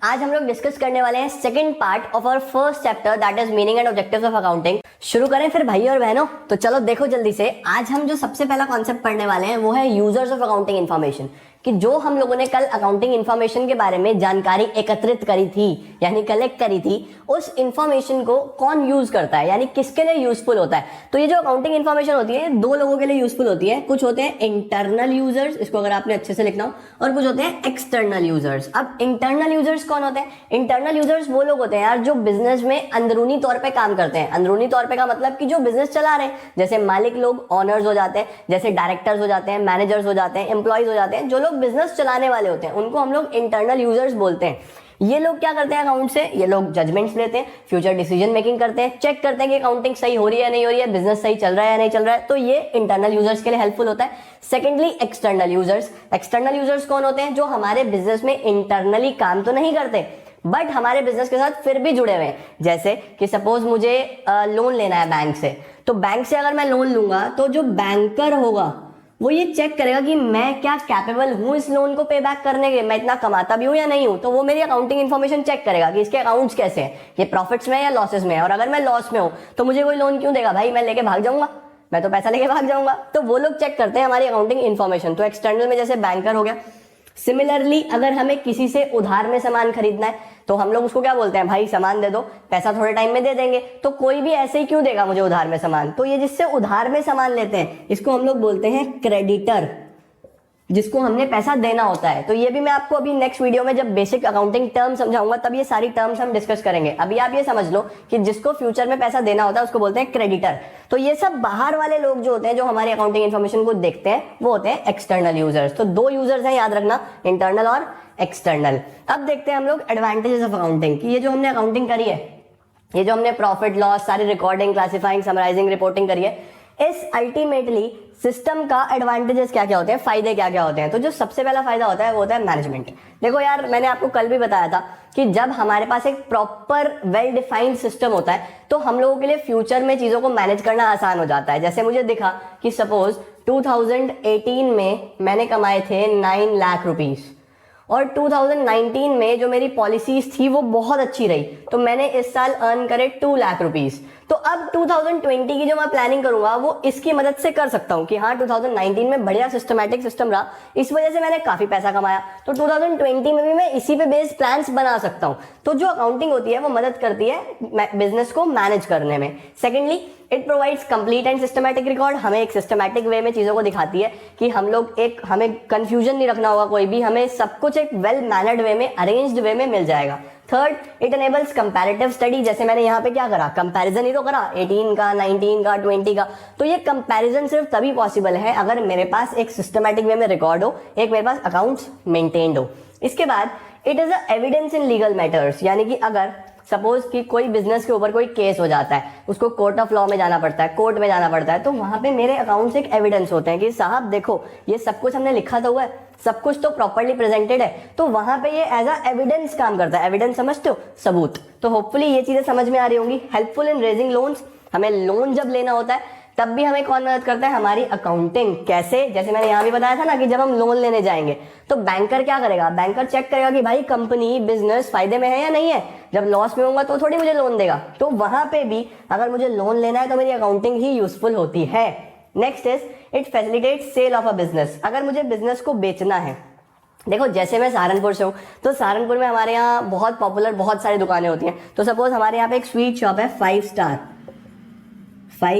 आज हम लोग डिस्कस करने वाले हैं second part of our first chapter that is meaning and objectives of accounting. शुरू करें फिर भाई और बहनों। तो चलो देखो जल्दी से, आज हम जो सबसे पहला कॉन्सेप्ट पढ़ने वाले हैं वो है यूजर्स ऑफ अकाउंटिंग इन्फॉर्मेशन, कि जो हम लोगों ने कल अकाउंटिंग इन्फॉर्मेशन के बारे में जानकारी एकत्रित करी थी यानी कलेक्ट करी थी, उस इन्फॉर्मेशन को कौन यूज करता है यानी किसके लिए यूजफुल होता है। तो ये जो अकाउंटिंग इन्फॉर्मेशन होती है दो लोगों के लिए यूजफुल होती है। कुछ होते हैं इंटरनल यूजर्स, इसको अगर आपने अच्छे से लिखना हो, और कुछ होते हैं एक्सटर्नल यूजर्स। अब इंटरनल यूजर्स कौन होते हैं? इंटरनल यूजर्स वो लोग होते हैं यार जो बिजनेस में अंदरूनी तौर पे काम करते हैं। अंदरूनी तौर पे का मतलब कि जो बिजनेस चला रहे हैं, जैसे मालिक लोग ऑनर्स हो जाते हैं, जैसे डायरेक्टर्स हो जाते हैं, मैनेजर्स हो जाते हैं, एम्प्लॉइज हो जाते हैं, जो लोग बिजनेस चलाने वाले होते हैं उनको हम लोग इंटरनल यूजर्स बोलते हैं। ये लोग क्या करते हैं अकाउंट से? ये लोग जजमेंट्स लेते हैं, फ्यूचर डिसीजन मेकिंग करते हैं, चेक करते हैं कि अकाउंटिंग सही हो रही है नहीं हो रही है, बिजनेस सही चल रहा है या नहीं चल रहा है। तो ये इंटरनल यूजर्स के लिए हेल्पफुल होता है। Secondly external users. External users कौन होते हैं? जो हमारे बिजनेस में इंटरनली काम तो नहीं करते बट हमारे बिजनेस के साथ फिर भी जुड़े हुए हैं। जैसे कि सपोज मुझे लोन लेना है बैंक से, तो बैंक से अगर मैं लोन लूंगा तो जो बैंकर होगा वो ये चेक करेगा कि मैं क्या कैपेबल हूं इस लोन को पे बैक करने के, मैं इतना कमाता भी हूं या नहीं हूं। तो वो मेरी अकाउंटिंग इन्फॉर्मेशन चेक करेगा कि इसके अकाउंट्स कैसे हैं, ये प्रॉफिट्स में है या लॉसेस में है, और अगर मैं लॉस में हूं तो मुझे कोई लोन क्यों देगा भाई, मैं लेके भाग जाऊंगा, मैं तो पैसा लेके भाग जाऊंगा। तो वो लोग चेक करते हैं हमारी अकाउंटिंग इन्फॉर्मेशन। तो एक्सटर्नल में जैसे बैंकर हो गया। सिमिलरली अगर हमें किसी से उधार में सामान खरीदना है तो हम लोग उसको क्या बोलते हैं? भाई सामान दे दो, पैसा थोड़े टाइम में दे देंगे। तो कोई भी ऐसे ही क्यों देगा मुझे उधार में सामान? तो ये जिससे उधार में सामान लेते हैं इसको हम लोग बोलते हैं क्रेडिटर, जिसको हमने पैसा देना होता है। तो ये भी मैं आपको अभी नेक्स्ट वीडियो में जब बेसिक अकाउंटिंग टर्म समझाऊंगा तब ये सारी टर्म्स हम डिस्कस करेंगे। अभी आप ये समझ लो कि जिसको फ्यूचर में पैसा देना होता है उसको बोलते हैं क्रेडिटर। तो ये सब बाहर वाले लोग जो होते हैं जो हमारी अकाउंटिंग इन्फॉर्मेशन को देखते हैं वो होते हैं एक्सटर्नल यूजर्स। तो दो यूजर्स हैं, याद रखना, इंटरनल और एक्सटर्नल। अब देखते हैं हम लोग एडवांटेजेस ऑफ अकाउंटिंग की। ये जो हमने अकाउंटिंग करी है, ये जो हमने प्रॉफिट लॉस सारी रिकॉर्डिंग, क्लासिफाइंग, समराइजिंग, रिपोर्टिंग करी है, इस अल्टीमेटली सिस्टम का एडवांटेजेस क्या क्या होते हैं, फायदे क्या क्या होते हैं। तो जो सबसे पहला फायदा होता है वो होता है मैनेजमेंट। देखो यार, मैंने आपको कल भी बताया था कि जब हमारे पास एक प्रॉपर वेल डिफाइंड सिस्टम होता है तो हम लोगों के लिए फ्यूचर में चीजों को मैनेज करना आसान हो जाता है। जैसे मुझे दिखा कि सपोज 2018 में मैंने कमाए थे 9 लाख रुपीस और 2019 में जो मेरी पॉलिसीज थी वो बहुत अच्छी रही, तो मैंने इस साल अर्न करे 2 लाख रुपीस। तो अब 2020 की जो मैं प्लानिंग करूंगा वो इसकी मदद से कर सकता हूं कि हाँ 2019 में बढ़िया सिस्टमैटिक सिस्टम रहा, इस वजह से मैंने काफी पैसा कमाया, तो 2020 में भी मैं इसी पे बेस्ड प्लान्स बना सकता हूं। तो जो अकाउंटिंग होती है वो मदद करती है बिजनेस को मैनेज करने में। Secondly it provides complete and systematic record. हमें एक सिस्टमैटिक वे में चीजों को दिखाती है कि हम लोग हमें कंफ्यूजन नहीं रखना होगा कोई भी, हमें सब कुछ एक वेल मैनर्ड वे में, अरेंज्ड वे में मिल जाएगा। Third, it enables comparative study. जैसे मैंने यहाँ पे क्या करा, कंपैरिजन ही तो करा 18 का, 19 का, 20 का। तो ये कंपैरिजन सिर्फ तभी पॉसिबल है अगर मेरे पास एक सिस्टमैटिक वे में रिकॉर्ड हो, एक मेरे पास अकाउंट्स मेंटेन्ड हो। इसके बाद it is a evidence in legal matters, यानी कि अगर सपोज कि कोई बिजनेस के ऊपर कोई केस हो जाता है, उसको कोर्ट ऑफ लॉ में जाना पड़ता है, कोर्ट में जाना पड़ता है, तो वहां पे मेरे अकाउंट्स एक एविडेंस होते हैं कि साहब देखो ये सब कुछ हमने लिखा तो हुआ है, सब कुछ तो प्रॉपर्ली प्रेजेंटेड है। तो वहां पे ये एज अ एविडेंस काम करता है। एविडेंस समझते हो? सबूत। तो होपफुली ये चीजें समझ में आ रही होंगी। हेल्पफुल इन रेजिंग लोन्स, हमें लोन जब लेना होता है तब भी हमें कौन मदद करता है? हमारी अकाउंटिंग। कैसे? जैसे मैंने यहाँ भी बताया था ना कि जब हम लोन लेने जाएंगे तो बैंकर क्या करेगा? बैंकर चेक करेगा कि भाई कंपनी बिजनेस फायदे में है या नहीं है। जब लॉस में होगा तो थोड़ी मुझे लोन देगा। तो वहां पे भी अगर मुझे लोन लेना है तो मेरी अकाउंटिंग ही यूजफुल होती है। Next is it facilitates sale of a business. अगर मुझे बिजनेस को बेचना है, देखो जैसे मैं सहारनपुर से हूँ तो सहारनपुर में हमारे यहाँ बहुत पॉपुलर बहुत सारी दुकानें होती हैं। तो सपोज हमारे यहाँ पे एक स्वीट शॉप है 5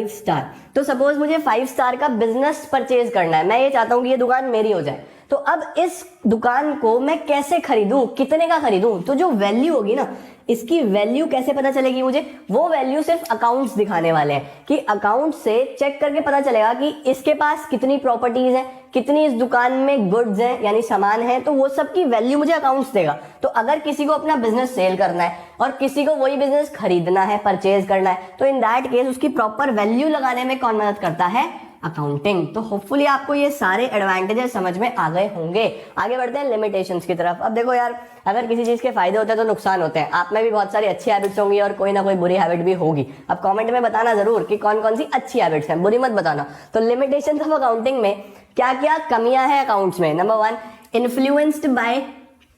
स्टार। तो सपोज मुझे 5 स्टार का बिजनेस परचेज करना है, मैं ये चाहता हूं कि ये दुकान मेरी हो जाए। तो अब इस दुकान को मैं कैसे खरीदूं, कितने का खरीदूं? तो जो वैल्यू होगी ना, इसकी वैल्यू कैसे पता चलेगी मुझे? वो वैल्यू सिर्फ अकाउंट्स दिखाने वाले हैं कि अकाउंट से चेक करके पता चलेगा कि इसके पास कितनी प्रॉपर्टीज हैं, कितनी इस दुकान में गुड्स हैं यानी सामान है, तो वो सब की वैल्यू मुझे अकाउंट्स देगा। तो अगर किसी को अपना बिजनेस सेल करना है और किसी को वही बिजनेस खरीदना है, परचेज करना है, तो इन दैट केस उसकी प्रॉपर वैल्यू लगाने में कौन मदद करता है? अकाउंटिंग। तो होपफुली आपको ये सारे एडवांटेजेस समझ में आ गए होंगे। आगे बढ़ते हैं लिमिटेशंस की तरफ। अब देखो यार, अगर किसी चीज के फायदे होते हैं तो नुकसान होते हैं। आप में भी बहुत सारी अच्छी हैबिट्स होंगी और कोई ना कोई बुरी हैबिट भी होगी। अब कमेंट में बताना जरूर कि कौन कौन सी अच्छी हैबिट्स हैं, बुरी मत बताना। तो लिमिटेशंस ऑफ अकाउंटिंग में क्या क्या कमियां हैं अकाउंट्स में? Number 1, influenced by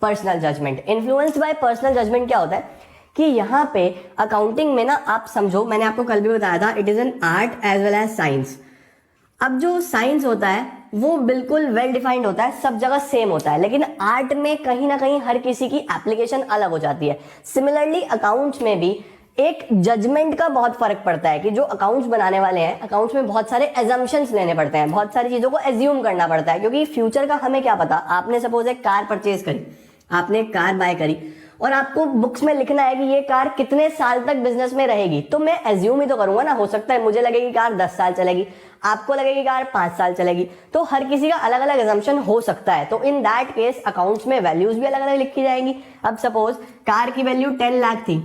personal judgement. Influenced by personal judgement क्या होता है कि यहाँ पे अकाउंटिंग में ना आप समझो, मैंने आपको कल भी बताया था, it is an art as well as science. अब जो साइंस होता है वो बिल्कुल वेल डिफाइंड होता है, सब जगह सेम होता है, लेकिन आर्ट में कहीं ना कहीं हर किसी की एप्लीकेशन अलग हो जाती है। सिमिलरली अकाउंट्स में भी एक जजमेंट का बहुत फर्क पड़ता है कि जो अकाउंट्स बनाने वाले हैं, अकाउंट्स में बहुत सारे एजम्पशंस लेने पड़ते हैं, बहुत सारी चीजों को एज्यूम करना पड़ता है, क्योंकि फ्यूचर का हमें क्या पता। आपने सपोज एक कार परचेज करी, आपने एक कार बाय करी और आपको बुक्स में लिखना है कि ये कार कितने साल तक बिजनेस में रहेगी, तो मैं एज्यूम ही तो करूंगा ना। हो सकता है मुझे लगेगी कार 10 साल चलेगी, आपको लगेगी कार 5 साल चलेगी, तो हर किसी का अलग अलग एजम्पशन हो सकता है। तो इन दैट केस अकाउंट्स में वैल्यूज भी अलग अलग लिखी जाएंगी। अब सपोज कार की वैल्यू 10 लाख थी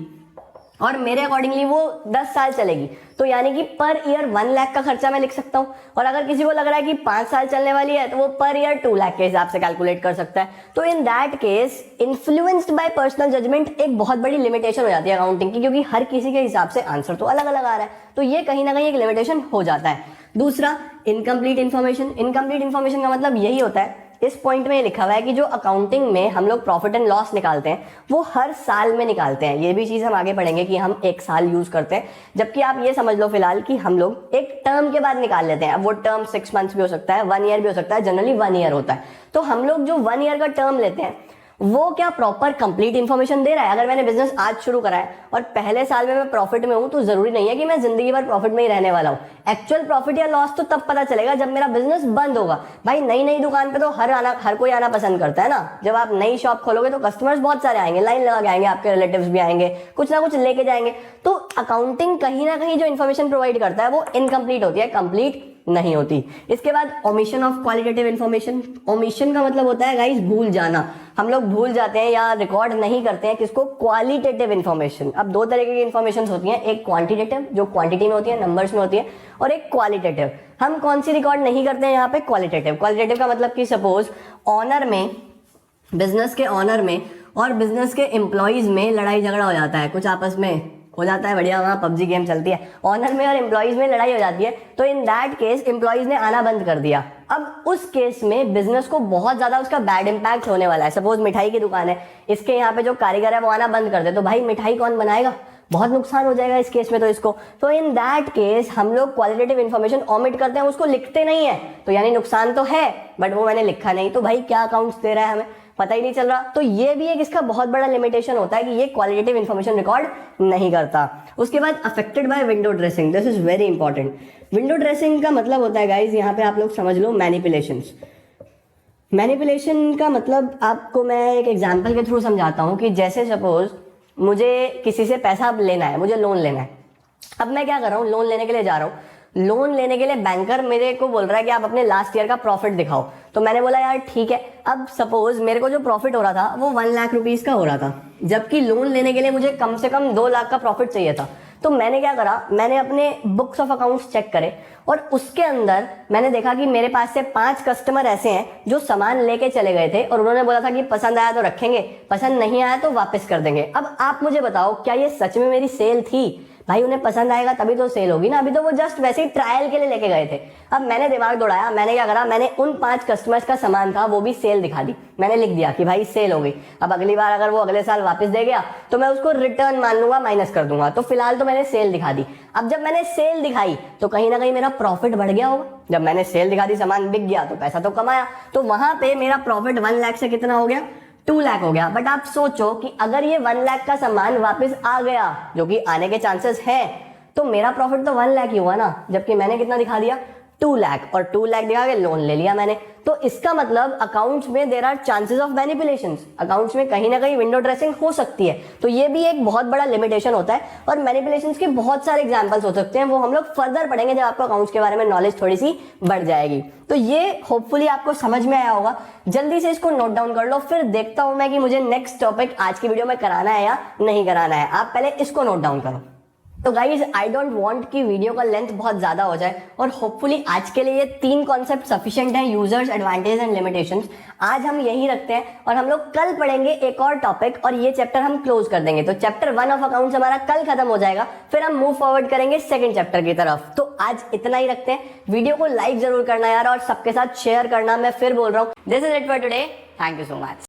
और मेरे अकॉर्डिंगली वो 10 साल चलेगी, तो यानी कि पर ईयर 1 लाख का खर्चा मैं लिख सकता हूं। और अगर किसी को लग रहा है कि 5 साल चलने वाली है तो वो पर ईयर 2 लाख के हिसाब से कैलकुलेट कर सकता है। तो in that case influenced by personal judgement एक बहुत बड़ी लिमिटेशन हो जाती है अकाउंटिंग की, क्योंकि हर किसी के हिसाब से आंसर तो अलग अलग आ रहा है, तो ये कहीं ना कहीं एक लिमिटेशन हो जाता है। दूसरा, इनकम्प्लीट इन्फॉर्मेशन। इनकम्प्लीट इन्फॉर्मेशन का मतलब यही होता है, इस पॉइंट में लिखा हुआ है कि जो अकाउंटिंग में हम लोग प्रॉफिट एंड लॉस निकालते हैं वो हर साल में निकालते हैं। ये भी चीज हम आगे पढ़ेंगे कि हम एक साल यूज करते हैं, जबकि आप ये समझ लो फिलहाल कि हम लोग एक टर्म के बाद निकाल लेते हैं। अब वो टर्म 6 मंथ्स भी हो सकता है, 1 ईयर भी हो सकता है, जनरली 1 ईयर होता है। तो हम लोग जो 1 ईयर का टर्म लेते हैं वो क्या प्रॉपर कंप्लीट इंफॉर्मेशन दे रहा है। अगर मैंने बिजनेस आज शुरू करा है और पहले साल में मैं प्रॉफिट में हूं, तो जरूरी नहीं है कि मैं जिंदगी भर प्रॉफिट में ही रहने वाला हूं। एक्चुअल प्रॉफिट या लॉस तो तब पता चलेगा जब मेरा बिजनेस बंद होगा। भाई नई नई दुकान पे तो हर कोई आना पसंद करता है ना। जब आप नई शॉप खोलोगे तो कस्टमर्स बहुत सारे आएंगे, लाइन लगा के आएंगे, आपके रिलेटिव्स भी आएंगे, कुछ ना कुछ लेके जाएंगे। तो अकाउंटिंग कहीं ना कहीं जो इन्फॉर्मेशन प्रोवाइड करता है वो इनकम्प्लीट होती है, कंप्लीट नहीं होती। इसके बाद omission of qualitative information. Omission का मतलब होता है गाइस भूल जाना। हम लोग भूल जाते हैं या रिकॉर्ड नहीं करते हैं किसको, क्वालिटेटिव इन्फॉर्मेशन। अब 2 तरीके की इन्फॉर्मेशन होती हैं, एक क्वांटिटेटिव जो क्वांटिटी में होती है, नंबर्स में होती है, और एक क्वालिटेटिव। हम कौन सी रिकॉर्ड नहीं करते हैं यहाँ पे, क्वालिटेटिव। क्वालिटेटिव का मतलब कि सपोज ऑनर में, बिजनेस के ऑनर में और बिजनेस के एम्प्लॉइज में लड़ाई झगड़ा हो जाता है, कुछ आपस में हो जाता है, बढ़िया वहां पबजी गेम चलती है, ऑनर में और एम्प्लॉइज में लड़ाई हो जाती है, तो इन दैट केस एम्प्लॉइज ने आना बंद कर दिया। अब उस केस में बिजनेस को बहुत ज्यादा उसका बैड इंपैक्ट होने वाला है। सपोज मिठाई की दुकान है, इसके यहाँ पे जो कारीगर है वो आना बंद कर दे, तो भाई मिठाई कौन बनाएगा, बहुत नुकसान हो जाएगा इस केस में तो इसको। तो इन दैट केस हम लोग क्वालिटेटिव इन्फॉर्मेशन ओमिट करते हैं, उसको लिखते नहीं है, तो यानी नुकसान तो है बट वो मैंने लिखा नहीं, तो भाई क्या अकाउंट्स दे रहा है हमें पता ही नहीं चल रहा। तो ये भी एक इसका बहुत बड़ा लिमिटेशन होता है कि ये क्वालिटेटिव इन्फॉर्मेशन रिकॉर्ड नहीं करता। उसके बाद affected by window dressing, this is very important. Window dressing का मतलब होता है गाइज, यहाँ पे आप लोग समझ लो मैनिपुलेशंस। मैनिपुलेशन का मतलब आपको मैं एक एग्जांपल के थ्रू समझाता हूँ कि जैसे सपोज मुझे किसी से पैसा लेना है, मुझे लोन लेना है। अब मैं क्या कर रहा हूँ, लोन लेने के लिए जा रहा हूँ। लोन लेने के लिए बैंकर मेरे को बोल रहा है कि आप अपने लास्ट ईयर का प्रॉफिट दिखाओ, तो मैंने बोला यार ठीक है। अब सपोज मेरे को जो प्रॉफिट हो रहा था वो 1 लाख रुपीस का हो रहा था, जबकि लोन लेने के लिए मुझे कम से कम 2 लाख का प्रॉफिट चाहिए था। तो मैंने क्या करा, मैंने अपने बुक्स ऑफ अकाउंट्स चेक करे और उसके अंदर मैंने देखा कि मेरे पास से 5 कस्टमर ऐसे हैं जो सामान लेके चले गए थे और उन्होंने बोला था कि पसंद आया तो रखेंगे, पसंद नहीं आया तो वापस कर देंगे। अब आप मुझे बताओ क्या ये सच में मेरी सेल थी? भाई उन्हें पसंद आएगा तभी तो सेल होगी ना, अभी तो वो जस्ट वैसे ही ट्रायल के लिए लेके गए थे। अब मैंने दिमाग दौड़ाया, मैंने क्या करा, मैंने उन 5 कस्टमर्स का सामान था वो भी सेल दिखा दी, मैंने लिख दिया कि भाई सेल हो गई। अब अगली बार अगर वो अगले साल वापस दे गया तो मैं उसको रिटर्न मान लूंगा, माइनस कर दूंगा। तो फिलहाल तो मैंने सेल दिखा दी। अब जब मैंने सेल दिखाई तो कहीं ना कहीं मेरा प्रॉफिट बढ़ गया होगा। जब मैंने सेल दिखा दी, सामान बिक गया तो पैसा तो कमाया, तो वहां पे मेरा प्रॉफिट 1 लाख से कितना हो गया, 2 लाख हो गया। बट आप सोचो कि अगर ये 1 लाख का सामान वापस आ गया, जो कि आने के चांसेस हैं, तो मेरा प्रॉफिट तो 1 लाख ही हुआ ना, जबकि मैंने कितना दिखा दिया, 2 लाख, और 2 लाख दिखा के लोन ले लिया मैंने। तो इसका मतलब अकाउंट्स में there are chances of manipulations, accounts में कहीं ना कहीं विंडो ड्रेसिंग हो सकती है। तो ये भी एक बहुत बड़ा लिमिटेशन होता है और मैनिपुलेशंस के बहुत सारे एग्जांपल्स हो सकते हैं, वो हम लोग फर्दर पढ़ेंगे जब आपको अकाउंट्स के बारे में नॉलेज थोड़ी सी बढ़ जाएगी। तो ये होपफुली आपको समझ में आया होगा। जल्दी से इसको नोट डाउन कर लो, फिर देखता हूं मैं कि मुझे नेक्स्ट टॉपिक आज की वीडियो में कराना है या नहीं कराना है। आप पहले इसको नोट डाउन करो। तो गाइज आई डोंट वांट कि वीडियो का लेंथ बहुत ज्यादा हो जाए और होपफुली आज के लिए ये 3 कॉन्सेप्ट सफिशिएंट हैं, यूजर्स, एडवांटेज एंड लिमिटेशंस। आज हम यही रखते हैं और हम लोग कल पढ़ेंगे एक और टॉपिक और ये चैप्टर हम क्लोज कर देंगे। तो चैप्टर 1 ऑफ अकाउंट्स हमारा कल खत्म हो जाएगा, फिर हम मूव फॉरवर्ड करेंगे सेकंड चैप्टर की तरफ। तो आज इतना ही रखते हैं। वीडियो को लाइक जरूर करना यार और सबके साथ शेयर करना। मैं फिर बोल रहा हूँ, this is it for today, thank you so much.